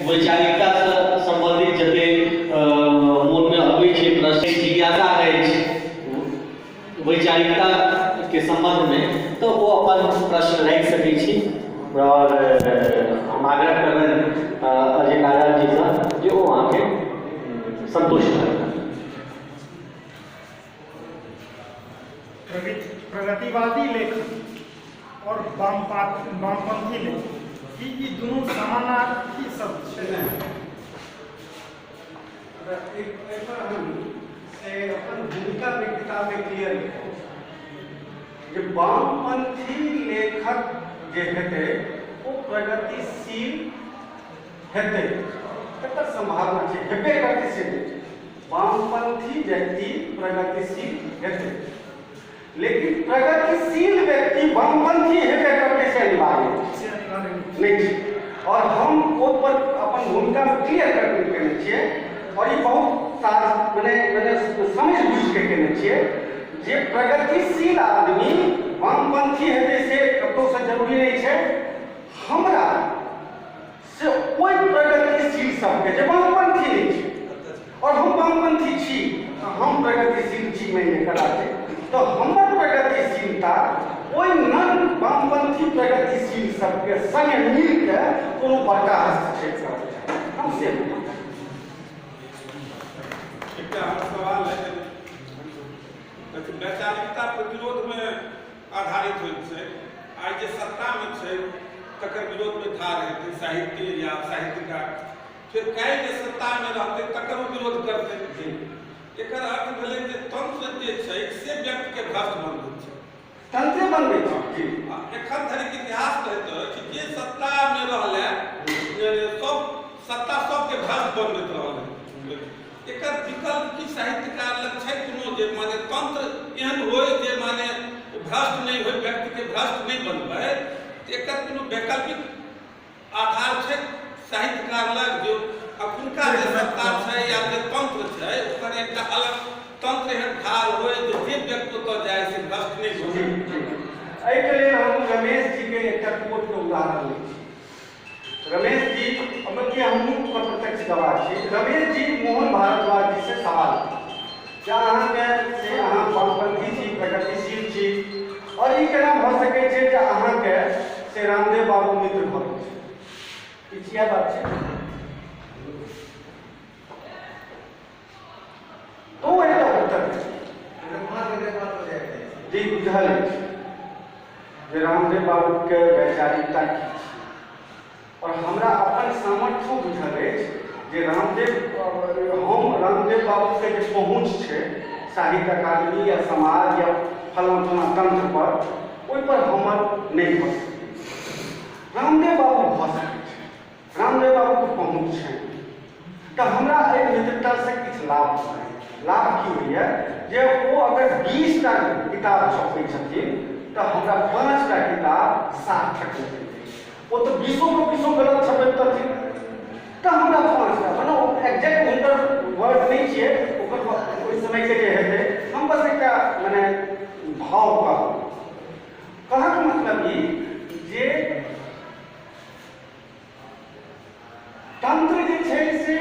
वैचारिकता से संबंधित जते मन में अबै छै प्रश्न जिज्ञासा अछि वैचारिकता के संबंध में, तो वो अपन प्रश्न रख सकै छी। और हम आग्रह करबनि अजय काजल जी से जे वो अहाँके संतुष्ट करता। प्रगतिवादी लेखक और वामपंथी लेखक ई दुनू समानार्थी शब्द छै। अपन भूमिका में किताब में क्लियर लिखो जे वामपंथी लेखक जे हेतै वो प्रगतिशील हेतै, एकर संभावना छै, हेबे करतै से वामपंथी व्यक्ति प्रगतिशील हेतै, लेकिन प्रगतिशील व्यक्ति वामपंथी हेबे करतै से अनिवार्य नहीं छै। और हम ओ पर अपन भूमिका में क्लियर करने छियै, और ये बहुत मैंने समझ बुझ के केने छियै जे प्रगतिशील आदमी वामपंथी हेतै से कतौ से जरूरी नहीं छै। हमरा से कोई प्रगतिशील सबके जे वामपंथी नहीं छै और हम वामपंथी छी, हम प्रगतिशील छी मानि करा छै, तो हमर प्रगतिशीलता ओइ नन वामपंथी प्रगतिशील सबके संग मिल के कोनो बड़का हस्तक्षेप करतै। हम से सवाल है वैचारिकता प्रतिरोध में आधारित हो, आज जे सत्ता में छै तकर विरोध में ठाढ़ हेतै साहित्य या साहित्यकार, फिर काल्हि जे सत्ता में रहतै तकर विरोध करतै। एकर अर्थ भेलै जे तंत्र जे छै से व्यक्ति के भ्रष्ट बनबै छै, तंत्र बनबै छै। एखन धरिक इतिहास कहैत अछि जे सत्ता में रहलै सब सत्ता सबके भ्रष्ट बनबैत रहलै। एकर विकल्प की साहित्यकार लग छै कोनो जे माने तंत्र एहन होय जे माने भ्रष्ट नहीं होय, व्यक्ति के भ्रष्ट नहीं बनबै, एकर कोनो वैकल्पिक आधार छै साहित्यकार लग जो अखुनका जे सत्ता छै या जे तंत्र छै ओकर एकटा अलग तंत्र एहन ठाढ़ होय जे व्यक्ति तो जाय से भ्रष्ट नहीं होय। एहि के लेल हम रमेश जी के एकटा कोट के उदाहरण लै छी। रमेश जी बल्कि हम प्रत्यक्ष गवाह छी। रमेश जी मोहन भारद्वाज जी से सवाल क्या अहाँ के से अहाँ वामपंथी छी, प्रगतिशील छी, और ई केना भ सकै छै जे अहाँ के से रामदेव बाबू मित्र भ गेल छै? ई छिया बात छै। तो एकटा उत्तर जी बुझल जे रामदेव बाबू के वैचारिकता की, और हमरा अपन सामर्थ्य बुझल अछि जे हम रामदेव बाबू के जे पहुँच छै साहित्य अकादमी या समाज या फलाना तंत्र पर, ओहि पर हमर नहीं भऽ सकै। रामदेव बाबू भऽ सकै छै, रामदेव बाबू के पहुँच छै, तो हमरा एहि मित्रता से किछु लाभ है। लाभ की होइए जे वो अगर 20टा किताब छपै छथिन तो हमरा 5टा किताब सार्थक लगै। वो तो 20 गलत छपैत छथिन तो हमरा 5टा मने एग्जैक्ट हुनकर वर्ड नहीं छियै, ओकर ओहि समय के जे हेतै हम बस एकटा मने भाव कहक मतलब ई जे तंत्र जे छै से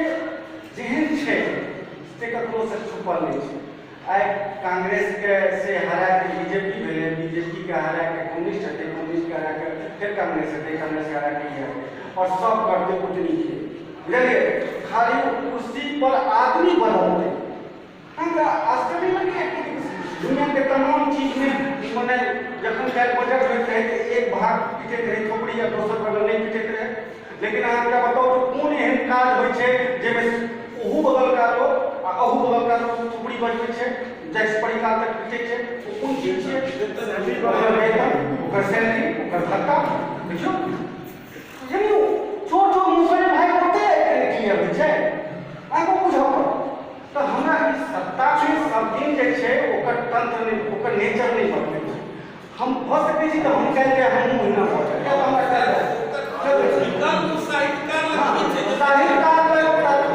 जेहन छै से ककरो से छुपल नहीं छै। आइ कांग्रेस के से हरा के बीजेपी भेलै, बीजेपी के हरा के कम्युनिस्ट हेतै, कम्युनिस्ट के हरा के फिर कांग्रेस हेतै, कांग्रेस के हरा के ये और सब करते कूटनीति, बुझलिए खाली कुर्सी पर आदमी बदलते। हमरा आश्चर्य लगे दुनिया के तमाम चीज में मने जखन काल बजट होइत रहे तो एक भाग पिटैत रहे खोपड़ी या दोसर बगल नहीं पिटैत रहे, लेकिन अहाँके बताउ कोन एहन काज होइ छै जाहिमे ओहू बगल का लोग आ अहू बगल का लोग खोपड़ी बजबै छै, जैसे परिकाल तक पिटै छै, ओ कोन चीज छै? ओकर सैलरी, ओकर भत्ता, देखियो यानी छोट छोट मुसरे भाई होते क्लियर होइ छै, आगू बुझब तो हमरा ई सत्ता में सब दिन जे छै ओकर तंत्र नहीं, ओकर नेचर नहीं बदलै छै। हम भऽ सकै छी तऽ हम काल्हि के हमहूँ ओहिना भऽ सकैए, तऽ हमरा काल्हि विकल्प साहित्यकार लग छै, साहित्यकार साहित्यकार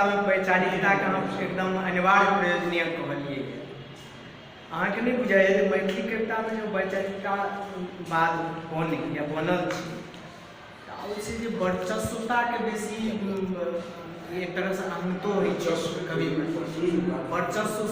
कवितामे वैचारिकताके हम एकदम अनिवार्य प्रयोजनीय कहलियै। अहाँके नहीं बुझाइए जे मैथिली कवितामे जो वैचारिकता बाद बने या बनल छै ओहिसँ जे वर्चस्वताके बेसी एक तरहसँ अहमितो होइ छै कविमे। वर्चस्व